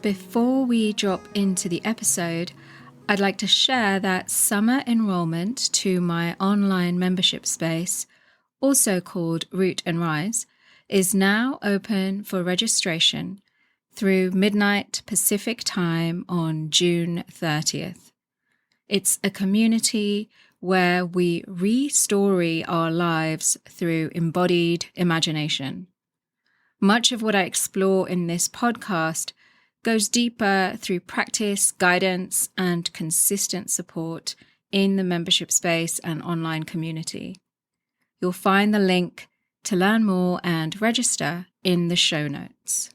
Before we drop into the episode, I'd like to share that summer enrollment to my online membership space, also called Root and Rise, is now open for registration through midnight Pacific time on June 30th. It's a community where we re-story our lives through embodied imagination. Much of what I explore in this podcast goes deeper through practice, guidance, and consistent support in the membership space and online community. You'll find the link to learn more and register in the show notes.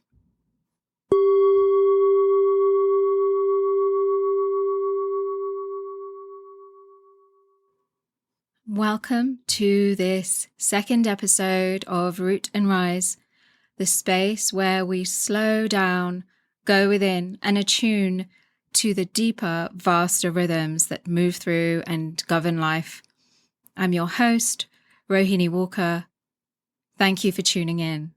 Welcome to this second episode of Root and Rise, the space where we slow down, go within, and attune to the deeper, vaster rhythms that move through and govern life. I'm your host, Rohini Walker. Thank you for tuning in.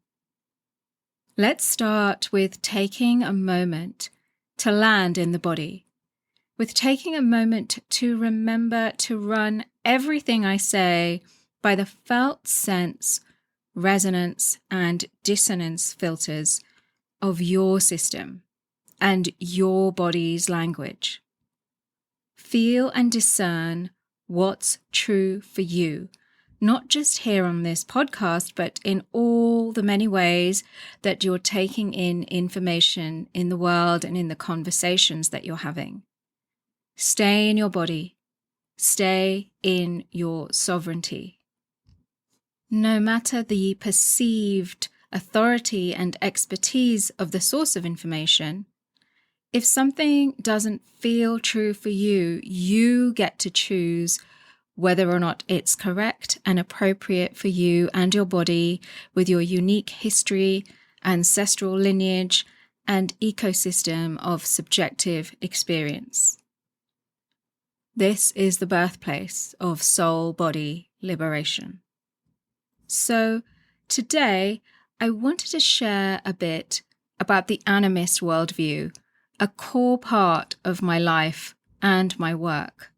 Let's start with taking a moment to land in the body, with taking a moment to remember to run everything I say by the felt sense, resonance, and dissonance filters of your system and your body's language. Feel and discern what's true for you, not just here on this podcast, but in all the many ways that you're taking in information in the world and in the conversations that you're having. Stay in your body. Stay in your sovereignty. No matter the perceived authority and expertise of the source of information, if something doesn't feel true for you, you get to choose whether or not it's correct and appropriate for you and your body with your unique history, ancestral lineage, and ecosystem of subjective experience. This is the birthplace of soul-body liberation. So today, I wanted to share a bit about the animist worldview, a core part of my life and my work.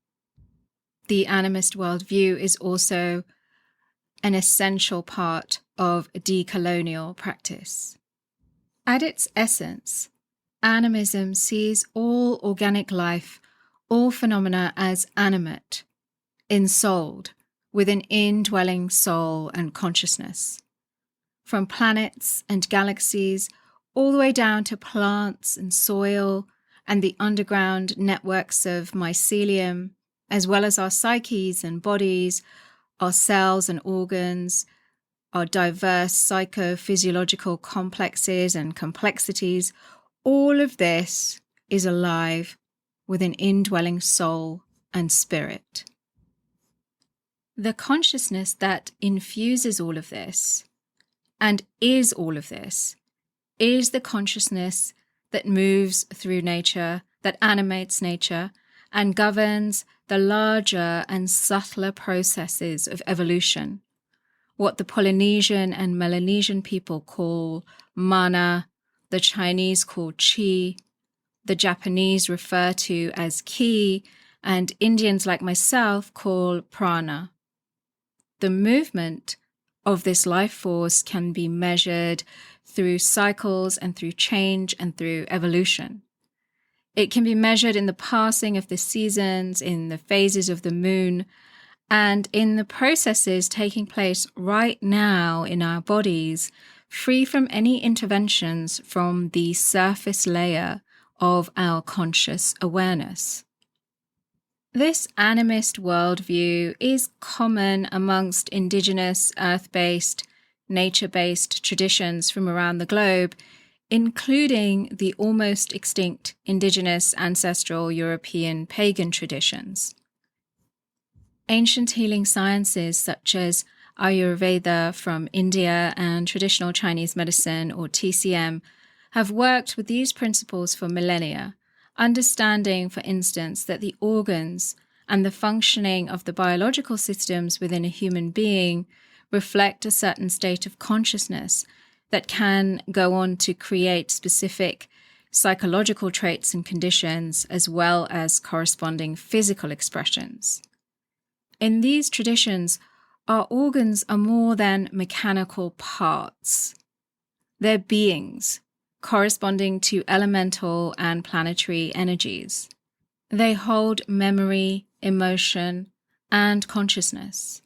The animist worldview is also an essential part of decolonial practice. At its essence, animism sees all organic life, all phenomena as animate, ensouled, with an indwelling soul and consciousness. From planets and galaxies, all the way down to plants and soil and the underground networks of mycelium, as well as our psyches and bodies, our cells and organs, our diverse psychophysiological complexes and complexities, all of this is alive with an indwelling soul and spirit. The consciousness that infuses all of this and is all of this is the consciousness that moves through nature, that animates nature, and governs the larger and subtler processes of evolution, what the Polynesian and Melanesian people call mana, the Chinese call qi, the Japanese refer to as ki, and Indians like myself call prana. The movement of this life force can be measured through cycles and through change and through evolution. It can be measured in the passing of the seasons, in the phases of the moon, and in the processes taking place right now in our bodies, free from any interventions from the surface layer of our conscious awareness. This animist worldview is common amongst Indigenous, earth-based, nature-based traditions from around the globe, including the almost extinct Indigenous, ancestral European pagan traditions. Ancient healing sciences such as Ayurveda from India and traditional Chinese medicine, or TCM, have worked with these principles for millennia, understanding, for instance, that the organs and the functioning of the biological systems within a human being reflect a certain state of consciousness that can go on to create specific psychological traits and conditions, as well as corresponding physical expressions. In these traditions, our organs are more than mechanical parts. They're beings corresponding to elemental and planetary energies. They hold memory, emotion, and consciousness.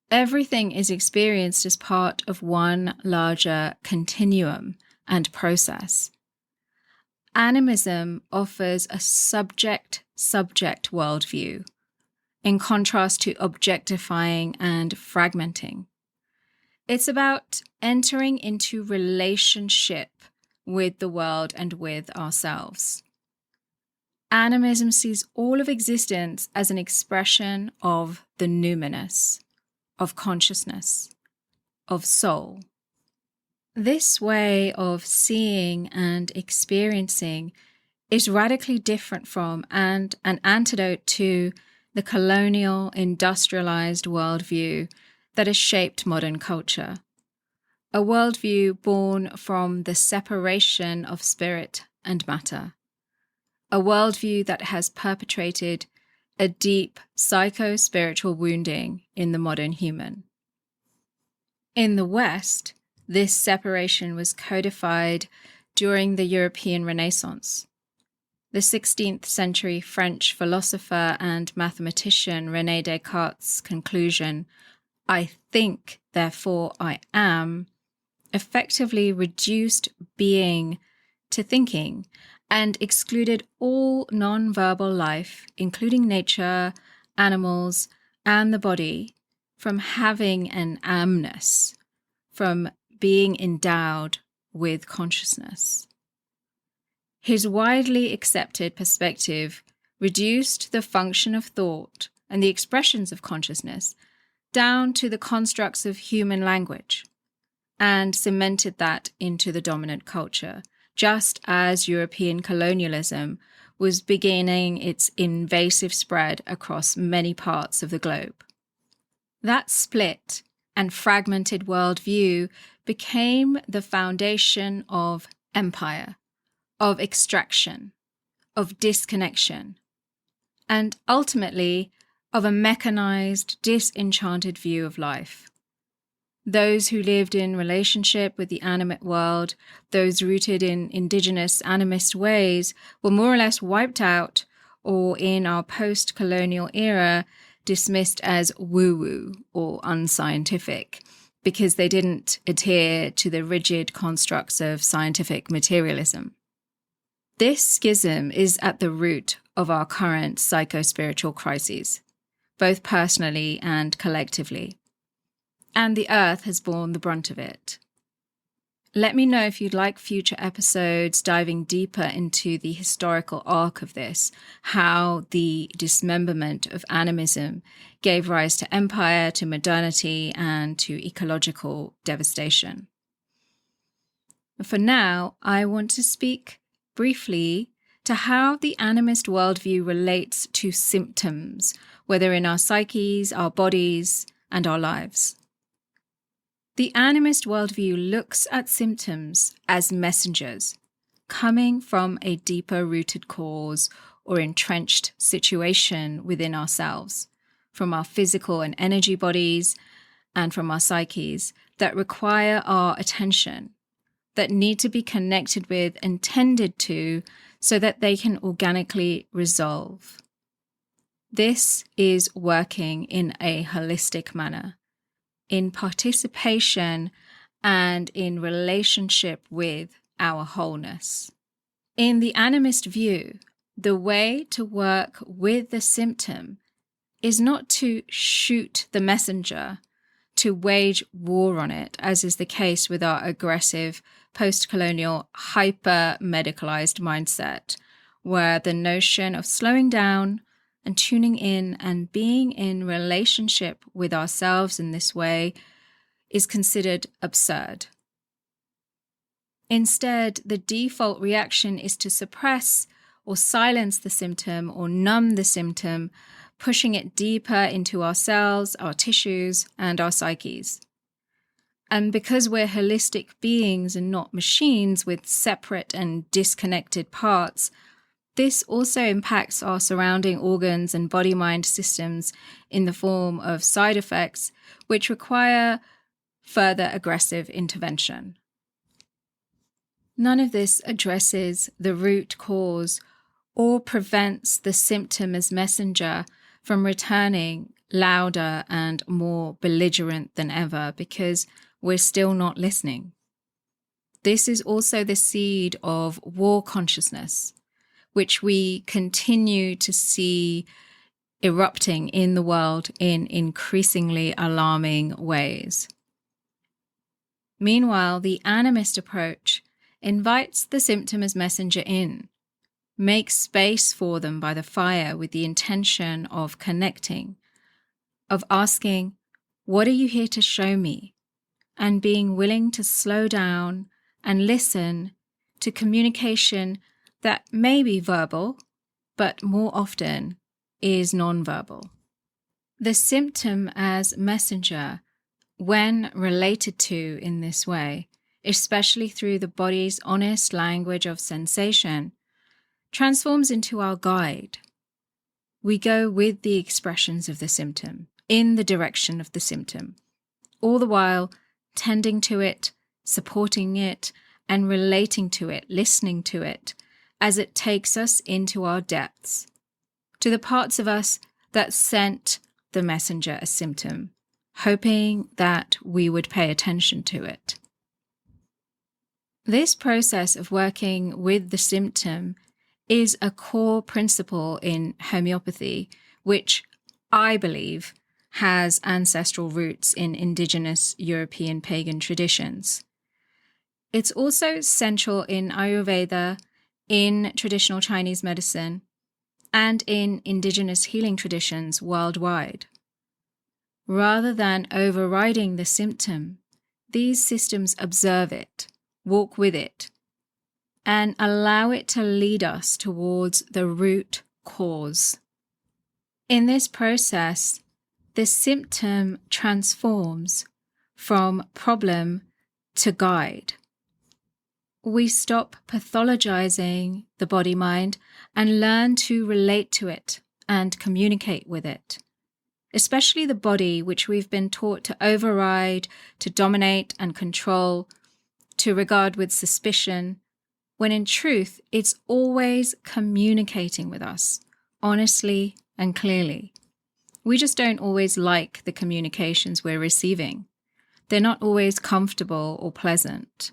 Everything is experienced as part of one larger continuum and process. Animism offers a subject-subject worldview, in contrast to objectifying and fragmenting. It's about entering into relationship with the world and with ourselves. Animism sees all of existence as an expression of the numinous, of consciousness, of soul. This way of seeing and experiencing is radically different from and an antidote to the colonial, industrialized worldview that has shaped modern culture. A worldview born from the separation of spirit and matter. A worldview that has perpetrated a deep psycho-spiritual wounding in the modern human. In the West, this separation was codified during the European Renaissance. The 16th century French philosopher and mathematician René Descartes' conclusion, "I think, therefore I am," effectively reduced being to thinking and excluded all non-verbal life, including nature, animals, and the body, from having an amness, from being endowed with consciousness. His widely accepted perspective reduced the function of thought and the expressions of consciousness down to the constructs of human language, and cemented that into the dominant culture, just as European colonialism was beginning its invasive spread across many parts of the globe. That split and fragmented worldview became the foundation of empire, of extraction, of disconnection, and ultimately of a mechanized, disenchanted view of life. Those who lived in relationship with the animate world, those rooted in Indigenous animist ways, were more or less wiped out, or in our post-colonial era, dismissed as woo-woo or unscientific, because they didn't adhere to the rigid constructs of scientific materialism. This schism is at the root of our current psycho-spiritual crises, both personally and collectively. And the earth has borne the brunt of it. Let me know if you'd like future episodes diving deeper into the historical arc of this, how the dismemberment of animism gave rise to empire, to modernity, and to ecological devastation. For now, I want to speak briefly to how the animist worldview relates to symptoms, whether in our psyches, our bodies, and our lives. The animist worldview looks at symptoms as messengers, coming from a deeper rooted cause or entrenched situation within ourselves, from our physical and energy bodies, and from our psyches that require our attention, that need to be connected with and tended to so that they can organically resolve. This is working in a holistic manner, in participation and in relationship with our wholeness. In the animist view, the way to work with the symptom is not to shoot the messenger, to wage war on it, as is the case with our aggressive, post-colonial, hyper-medicalized mindset, where the notion of slowing down and tuning in and being in relationship with ourselves in this way is considered absurd. Instead, the default reaction is to suppress or silence the symptom or numb the symptom, pushing it deeper into our cells, our tissues, and our psyches. And because we're holistic beings and not machines with separate and disconnected parts, this also impacts our surrounding organs and body-mind systems in the form of side effects, which require further aggressive intervention. None of this addresses the root cause or prevents the symptom as messenger from returning louder and more belligerent than ever, because we're still not listening. This is also the seed of war consciousness, which we continue to see erupting in the world in increasingly alarming ways. Meanwhile, the animist approach invites the symptom as messenger in, makes space for them by the fire with the intention of connecting, of asking, "What are you here to show me?" and being willing to slow down and listen to communication that may be verbal, but more often is nonverbal. The symptom as messenger, when related to in this way, especially through the body's honest language of sensation, transforms into our guide. We go with the expressions of the symptom, in the direction of the symptom, all the while tending to it, supporting it, and relating to it, listening to it, as it takes us into our depths, to the parts of us that sent the messenger a symptom, hoping that we would pay attention to it. This process of working with the symptom is a core principle in homeopathy, which I believe has ancestral roots in Indigenous European pagan traditions. It's also central in Ayurveda, in traditional Chinese medicine, and in Indigenous healing traditions worldwide. Rather than overriding the symptom, these systems observe it, walk with it, and allow it to lead us towards the root cause. In this process, the symptom transforms from problem to guide. We stop pathologizing the body-mind and learn to relate to it and communicate with it, especially the body, which we've been taught to override, to dominate and control, to regard with suspicion, when in truth it's always communicating with us, honestly and clearly. We just don't always like the communications we're receiving. They're not always comfortable or pleasant.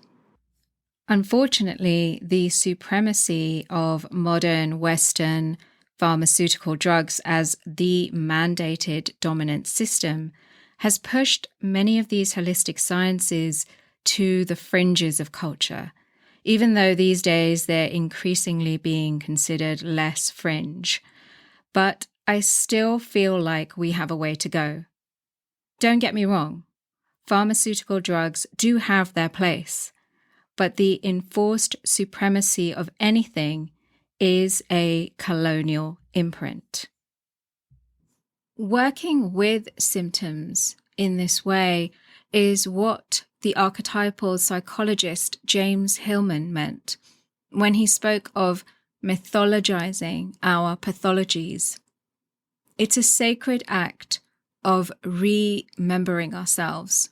Unfortunately, the supremacy of modern Western pharmaceutical drugs as the mandated dominant system has pushed many of these holistic sciences to the fringes of culture, even though these days they're increasingly being considered less fringe. But I still feel like we have a way to go. Don't get me wrong, pharmaceutical drugs do have their place, but the enforced supremacy of anything is a colonial imprint. Working with symptoms in this way is what the archetypal psychologist James Hillman meant when he spoke of mythologizing our pathologies. It's a sacred act of remembering ourselves,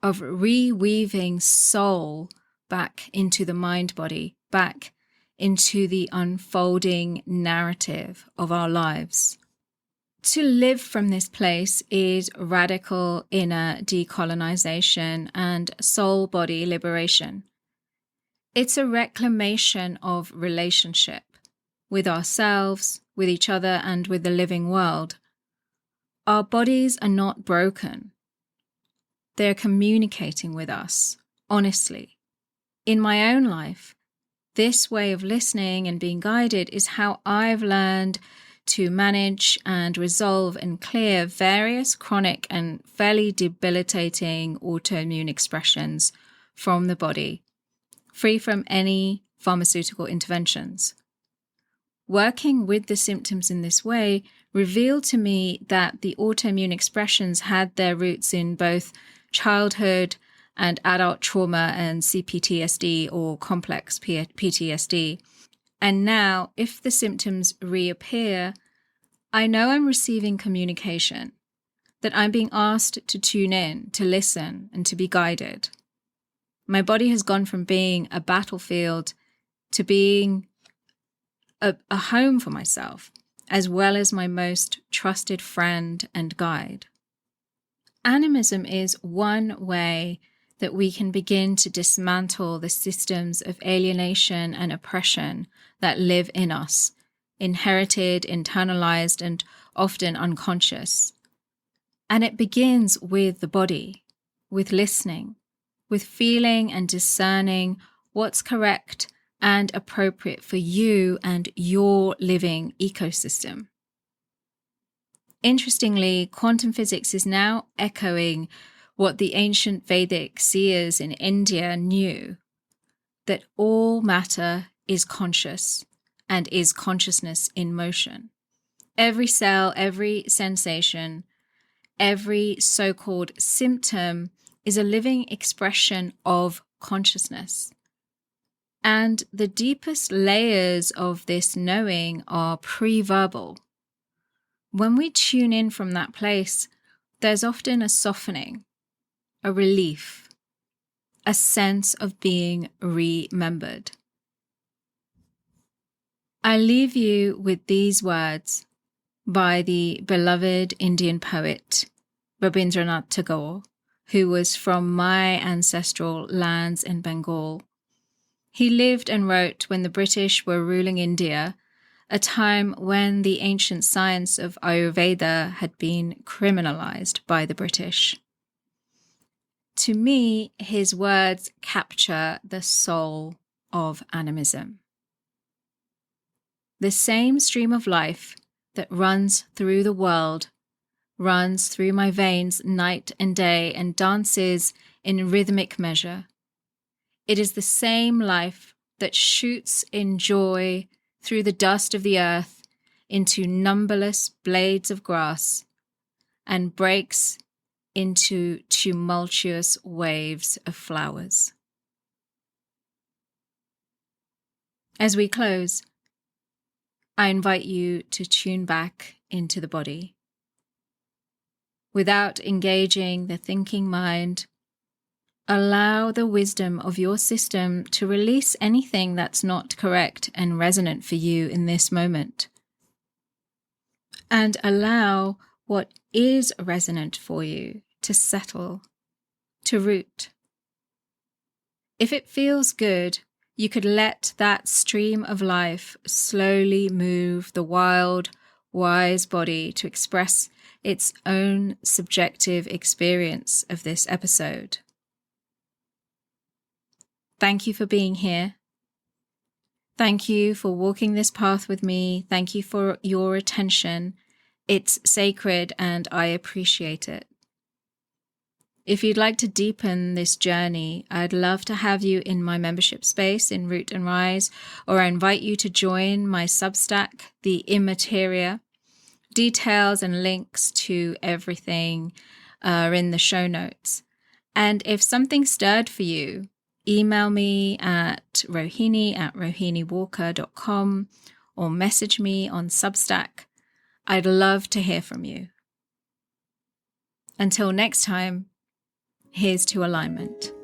of reweaving soul back into the mind-body, back into the unfolding narrative of our lives. To live from this place is radical inner decolonization and soul-body liberation. It's a reclamation of relationship with ourselves, with each other, and with the living world. Our bodies are not broken. They're communicating with us, honestly. In my own life, this way of listening and being guided is how I've learned to manage and resolve and clear various chronic and fairly debilitating autoimmune expressions from the body, free from any pharmaceutical interventions. Working with the symptoms in this way revealed to me that the autoimmune expressions had their roots in both childhood and adult trauma and CPTSD or complex PTSD. And now, if the symptoms reappear, I know I'm receiving communication, that I'm being asked to tune in, to listen, and to be guided. My body has gone from being a battlefield to being a home for myself, as well as my most trusted friend and guide. Animism is one way that we can begin to dismantle the systems of alienation and oppression that live in us, inherited, internalized, and often unconscious. And it begins with the body, with listening, with feeling and discerning what's correct and appropriate for you and your living ecosystem. Interestingly, quantum physics is now echoing what the ancient Vedic seers in India knew, that all matter is conscious and is consciousness in motion. Every cell, every sensation, every so-called symptom is a living expression of consciousness. And the deepest layers of this knowing are pre-verbal. When we tune in from that place, there's often a softening, a relief, a sense of being remembered. I leave you with these words by the beloved Indian poet Rabindranath Tagore, who was from my ancestral lands in Bengal. He lived and wrote when the British were ruling India, a time when the ancient science of Ayurveda had been criminalized by the British. To me, his words capture the soul of animism. The same stream of life that runs through the world runs through my veins night and day and dances in rhythmic measure. It is the same life that shoots in joy through the dust of the earth into numberless blades of grass and breaks into tumultuous waves of flowers. As we close, I invite you to tune back into the body. Without engaging the thinking mind, allow the wisdom of your system to release anything that's not correct and resonant for you in this moment. And allow what is resonant for you to settle, to root. If it feels good, you could let that stream of life slowly move the wild, wise body to express its own subjective experience of this episode. Thank you for being here. Thank you for walking this path with me. Thank you for your attention. It's sacred and I appreciate it. If you'd like to deepen this journey, I'd love to have you in my membership space in Root and Rise, or I invite you to join my Substack, The Immateria. Details and links to everything are in the show notes. And if something stirred for you, email me at rohini@rohiniwalker.com or message me on Substack. I'd love to hear from you. Until next time, here's to alignment.